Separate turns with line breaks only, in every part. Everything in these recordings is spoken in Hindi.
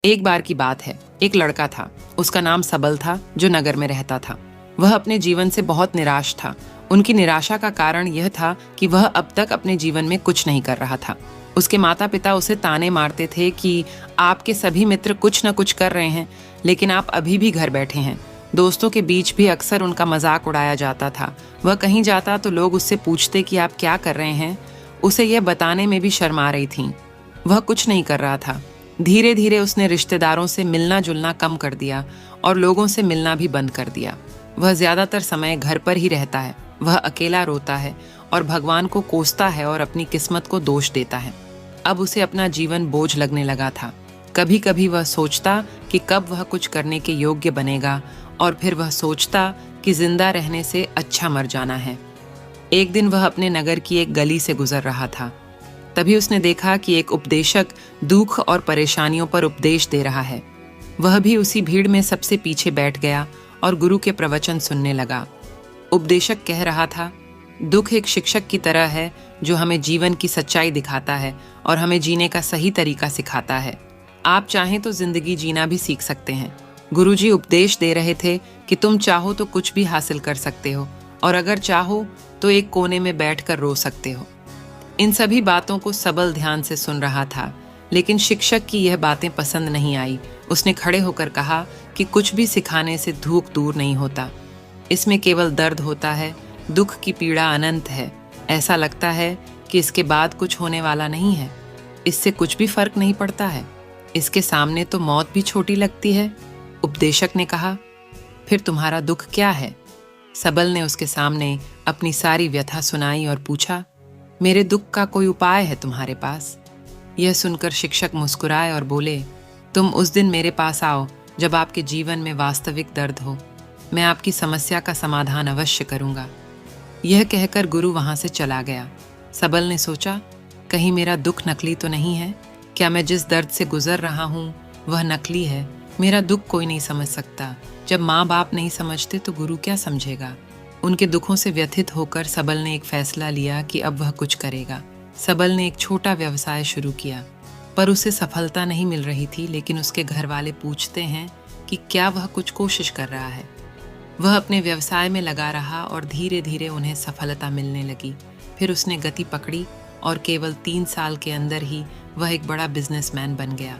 एक बार की बात है, एक लड़का था। उसका नाम सबल था, जो नगर में रहता था। वह अपने जीवन से बहुत निराश था। उनकी निराशा का कारण यह था कि वह अब तक अपने जीवन में कुछ नहीं कर रहा था। उसके माता पिता उसे ताने मारते थे कि आपके सभी मित्र कुछ न कुछ कर रहे हैं, लेकिन आप अभी भी घर बैठे हैं। दोस्तों के बीच भी अक्सर उनका मजाक उड़ाया जाता था। वह कहीं जाता तो लोग उससे पूछते कि आप क्या कर रहे हैं। उसे यह बताने में भी शर्मा रही थीं। वह कुछ नहीं कर रहा था। धीरे धीरे उसने रिश्तेदारों से मिलना जुलना कम कर दिया और लोगों से मिलना भी बंद कर दिया। वह ज्यादातर समय घर पर ही रहता है। वह अकेला रोता है और भगवान को कोसता है और अपनी किस्मत को दोष देता है। अब उसे अपना जीवन बोझ लगने लगा था। कभी कभी वह सोचता कि कब वह कुछ करने के योग्य बनेगा, और फिर वह सोचता कि जिंदा रहने से अच्छा मर जाना है। एक दिन वह अपने नगर की एक गली से गुजर रहा था। तभी उसने देखा कि एक उपदेशक दुख और परेशानियों पर उपदेश दे रहा है। वह भी उसी भीड़ में सबसे पीछे बैठ गया और गुरु के प्रवचन सुनने लगा। उपदेशक कह रहा था, दुख एक शिक्षक की तरह है जो हमें जीवन की सच्चाई दिखाता है और हमें जीने का सही तरीका सिखाता है। आप चाहें तो जिंदगी जीना भी सीख सकते हैं। गुरुजी उपदेश दे रहे थे कि तुम चाहो तो कुछ भी हासिल कर सकते हो, और अगर चाहो तो एक कोने में बैठकर रो सकते हो। इन सभी बातों को सबल ध्यान से सुन रहा था, लेकिन शिक्षक की यह बातें पसंद नहीं आई। उसने खड़े होकर कहा कि कुछ भी सिखाने से दुख दूर नहीं होता। इसमें केवल दर्द होता है। दुख की पीड़ा अनंत है। ऐसा लगता है कि इसके बाद कुछ होने वाला नहीं है। इससे कुछ भी फर्क नहीं पड़ता है। इसके सामने तो मौत भी छोटी लगती है। उपदेशक ने कहा, फिर तुम्हारा दुख क्या है? सबल ने उसके सामने अपनी सारी व्यथा सुनाई और पूछा, मेरे दुख का कोई उपाय है तुम्हारे पास? यह सुनकर शिक्षक मुस्कुराए और बोले, तुम उस दिन मेरे पास आओ जब आपके जीवन में वास्तविक दर्द हो। मैं आपकी समस्या का समाधान अवश्य करूंगा। यह कहकर गुरु वहां से चला गया। सबल ने सोचा, कहीं मेरा दुख नकली तो नहीं है? क्या मैं जिस दर्द से गुजर रहा हूँ वह नकली है? मेरा दुख कोई नहीं समझ सकता। जब माँ बाप नहीं समझते तो गुरु क्या समझेगा? उनके दुखों से व्यथित होकर सबल ने एक फैसला लिया कि अब वह कुछ करेगा। सबल ने एक छोटा व्यवसाय शुरू किया, पर उसे सफलता नहीं मिल रही थी। लेकिन उसके घर वाले पूछते हैं कि क्या वह कुछ कोशिश कर रहा है। वह अपने व्यवसाय में लगा रहा और धीरे धीरे उन्हें सफलता मिलने लगी। फिर उसने गति पकड़ी और केवल 3 साल के अंदर ही वह एक बड़ा बिजनेसमैन बन गया।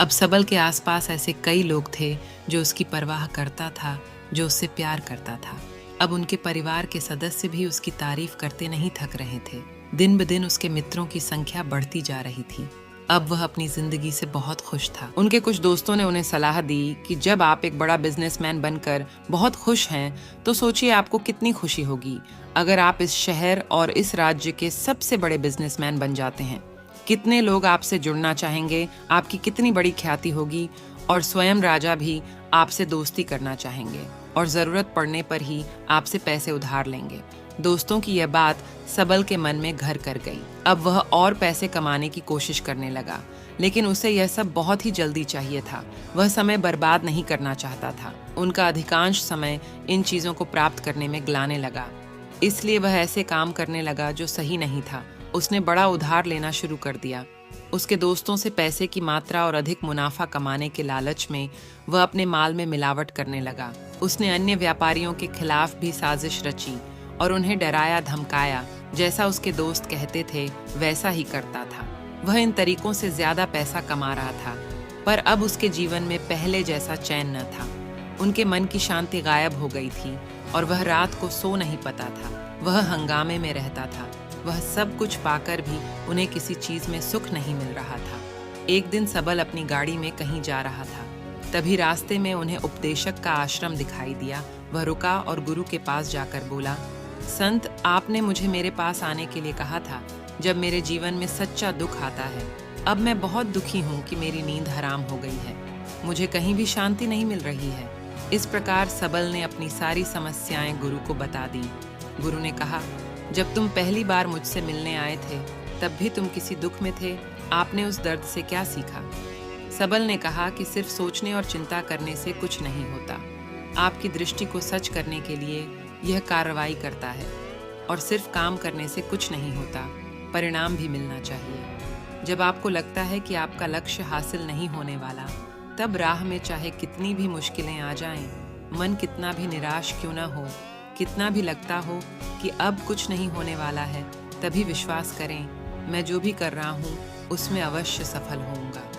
अब सबल के आसपास ऐसे कई लोग थे जो उसकी परवाह करता था, जो उससे प्यार करता था। अब उनके परिवार के सदस्य भी उसकी तारीफ करते नहीं थक रहे थे। दिन ब दिन उसके मित्रों की संख्या बढ़ती जा रही थी। अब वह अपनी जिंदगी से बहुत खुश था। उनके कुछ दोस्तों ने उन्हें सलाह दी कि जब आप एक बड़ा बिजनेसमैन बनकर बहुत खुश हैं, तो सोचिए आपको कितनी खुशी होगी अगर आप इस शहर और इस राज्य के सबसे बड़े बिजनेसमैन बन जाते हैं। कितने लोग आपसे जुड़ना चाहेंगे, आपकी कितनी बड़ी ख्याति होगी, और स्वयं राजा भी आपसे दोस्ती करना चाहेंगे और जरूरत पड़ने पर ही आपसे पैसे उधार लेंगे। दोस्तों की यह बात सबल के मन में घर कर गई। अब वह और पैसे कमाने की कोशिश करने लगा, लेकिन उसे यह सब बहुत ही जल्दी चाहिए था। वह समय बर्बाद नहीं करना चाहता था। उनका अधिकांश समय इन चीजों को प्राप्त करने में गलाने लगा। इसलिए वह ऐसे काम करने लगा जो सही नहीं था। उसने बड़ा उधार लेना शुरू कर दिया। उसके दोस्तों से पैसे की मात्रा और अधिक मुनाफा कमाने के लालच में वह अपने माल में मिलावट करने लगा। उसने अन्य व्यापारियों के खिलाफ भी साजिश रची और उन्हें डराया धमकाया। जैसा उसके दोस्त कहते थे वैसा ही करता था। वह इन तरीकों से ज्यादा पैसा कमा रहा था, पर अब उसके जीवन में पहले जैसा चैन न था। उनके मन की शांति गायब हो गई थी और वह रात को सो नहीं पाता था। वह हंगामे में रहता था। वह सब कुछ पाकर भी उन्हें किसी चीज में सुख नहीं मिल रहा था। एक दिन सबल अपनी गाड़ी में कहीं जा रहा था। तभी रास्ते में उन्हें उपदेशक का आश्रम दिखाई दिया। वह रुका और गुरु के पास जाकर बोला, संत, आपने मुझे मेरे पास आने के लिए कहा था जब मेरे जीवन में सच्चा दुख आता है। अब मैं बहुत दुखी हूँ कि मेरी नींद हराम हो गई है। मुझे कहीं भी शांति नहीं मिल रही है। इस प्रकार सबल ने अपनी सारी समस्याएं गुरु को बता दी। गुरु ने कहा, जब तुम पहली बार मुझसे मिलने आए थे तब भी तुम किसी दुख में थे। आपने उस दर्द से क्या सीखा? सबल ने कहा कि सिर्फ सोचने और चिंता करने से कुछ नहीं होता। आपकी दृष्टि को सच करने के लिए यह कार्रवाई करता है, और सिर्फ काम करने से कुछ नहीं होता, परिणाम भी मिलना चाहिए। जब आपको लगता है कि आपका लक्ष्य हासिल नहीं होने वाला, तब राह में चाहे कितनी भी मुश्किलें आ जाएं, मन कितना भी निराश क्यों न हो, कितना भी लगता हो कि अब कुछ नहीं होने वाला है, तभी विश्वास करें, मैं जो भी कर रहा हूँ उसमें अवश्य सफल होऊंगा।